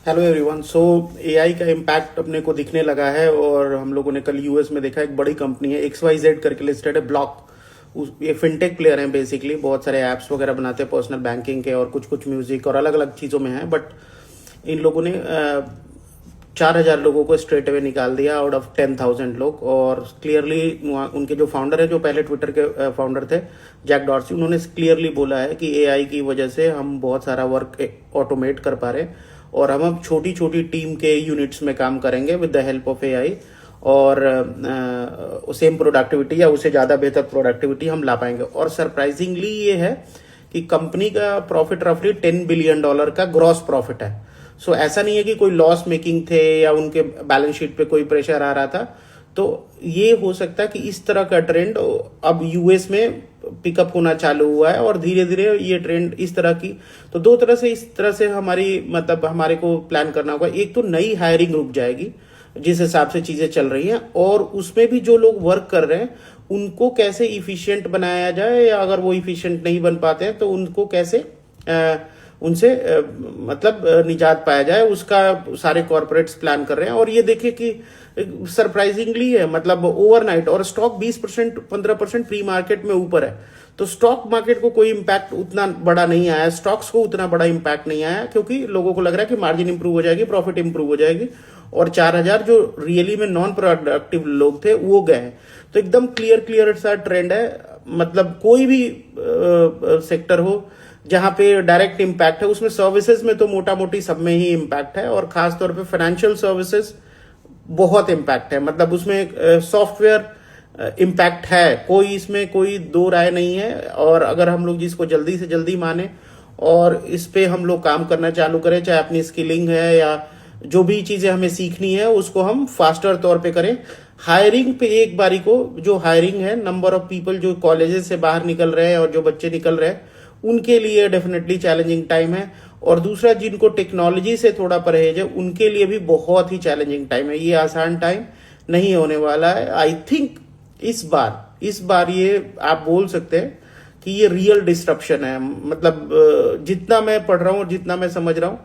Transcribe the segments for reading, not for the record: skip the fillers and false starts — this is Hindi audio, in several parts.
Hello everyone. सो एआई का इम्पैक्ट अपने को दिखने लगा है और हम लोगों ने कल यूएस में देखा, एक बड़ी कंपनी है XYZ करके लिस्टेड है, ब्लॉक। ये फिनटेक प्लेयर हैं बेसिकली, बहुत सारे ऐप्स वगैरह बनाते हैं पर्सनल बैंकिंग के और कुछ कुछ म्यूजिक और अलग अलग चीज़ों में है। बट इन लोगों ने 4,000 लोगों को स्ट्रेट अवे निकाल दिया आउट ऑफ 10,000 लोग। और क्लियरली उनके जो फाउंडर है, जो पहले ट्विटर के फाउंडर थे, जैक डॉर्सी, उन्होंने क्लियरली बोला है कि एआई की वजह से हम बहुत सारा वर्क ऑटोमेट कर पा रहे हैं और हम अब छोटी छोटी टीम के यूनिट्स में काम करेंगे with the help of AI, और सेम प्रोडक्टिविटी या उससे ज़्यादा बेहतर प्रोडक्टिविटी हम ला पाएंगे। और सरप्राइजिंगली ये है कि कंपनी का प्रॉफिट रफली $10 बिलियन का ग्रॉस प्रॉफिट है। सो ऐसा नहीं है कि कोई लॉस मेकिंग थे या उनके बैलेंस शीट पे कोई प्रेशर आ रहा था। तो ये हो सकता है कि इस तरह का ट्रेंड अब यूएस में पिकअप होना चालू हुआ है और धीरे धीरे ये ट्रेंड इस तरह की, तो दो तरह से इस तरह से हमारी मतलब हमारे को प्लान करना होगा। एक तो नई हायरिंग रुक जाएगी जिस हिसाब से चीजें चल रही हैं, और उसमें भी जो लोग वर्क कर रहे हैं उनको कैसे इफिशिएंट बनाया जाए, या अगर वो इफिशिएंट नहीं बन पाते हैं तो उनको कैसे उनसे मतलब निजात पाया जाए, उसका सारे कॉर्पोरेट्स प्लान कर रहे हैं। और ये देखिए कि सरप्राइजिंगली है, मतलब ओवरनाइट, और स्टॉक 20% 15% प्री मार्केट में ऊपर है। तो स्टॉक मार्केट को कोई इम्पैक्ट उतना बड़ा नहीं आया, स्टॉक्स को उतना बड़ा इम्पैक्ट नहीं आया, क्योंकि लोगों को लग रहा है कि मार्जिन इंप्रूव हो जाएगी, प्रॉफिट इंप्रूव हो जाएगी, और 4,000 जो रियली में नॉन प्रोडक्टिव लोग थे वो गए। तो एकदम क्लियर सा ट्रेंड है। मतलब कोई भी सेक्टर हो जहां पे डायरेक्ट इम्पैक्ट है, उसमें सर्विसेज में तो मोटा मोटी सब में ही इम्पैक्ट है, और खासतौर पे फाइनेंशियल सर्विसेज बहुत इम्पैक्ट है। मतलब उसमें सॉफ्टवेयर इम्पैक्ट है, कोई इसमें कोई दो राय नहीं है। और अगर हम लोग जिसको जल्दी से जल्दी माने और इस पे हम लोग काम करना चालू करें, चाहे अपनी स्किलिंग है या जो भी चीजें हमें सीखनी है उसको हम फास्टर तौर पे करें। हायरिंग पे एक बारी को, जो हायरिंग है, नंबर ऑफ पीपल जो कॉलेजेस से बाहर निकल रहे हैं और जो बच्चे निकल रहे हैं, उनके लिए डेफिनेटली चैलेंजिंग टाइम है। और दूसरा, जिनको टेक्नोलॉजी से थोड़ा परहेज है उनके लिए भी बहुत ही चैलेंजिंग टाइम है। ये आसान टाइम नहीं होने वाला है। आई थिंक इस बार ये आप बोल सकते हैं कि ये रियल डिस्ट्रप्शन है। मतलब जितना मैं पढ़ रहा हूँ और जितना मैं समझ रहा हूँ,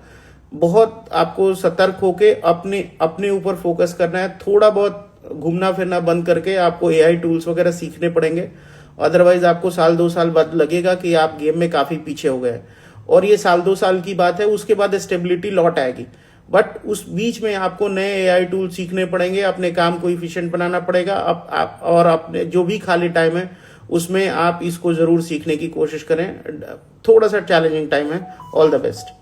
बहुत आपको सतर्क होके अपने ऊपर फोकस करना है। थोड़ा बहुत घूमना फिरना बंद करके आपको एआई टूल्स वगैरह सीखने पड़ेंगे, अदरवाइज आपको साल 2 साल बाद लगेगा कि आप गेम में काफी पीछे हो गए। और ये साल 2 साल की बात है, उसके बाद स्टेबिलिटी लौट आएगी। बट उस बीच में आपको नए एआई टूल सीखने पड़ेंगे, अपने काम को इफिशिएंट बनाना पड़ेगा। और अपने जो भी खाली टाइम है उसमें आप इसको जरूर सीखने की कोशिश करें। थोड़ा सा चैलेंजिंग टाइम है। All the best.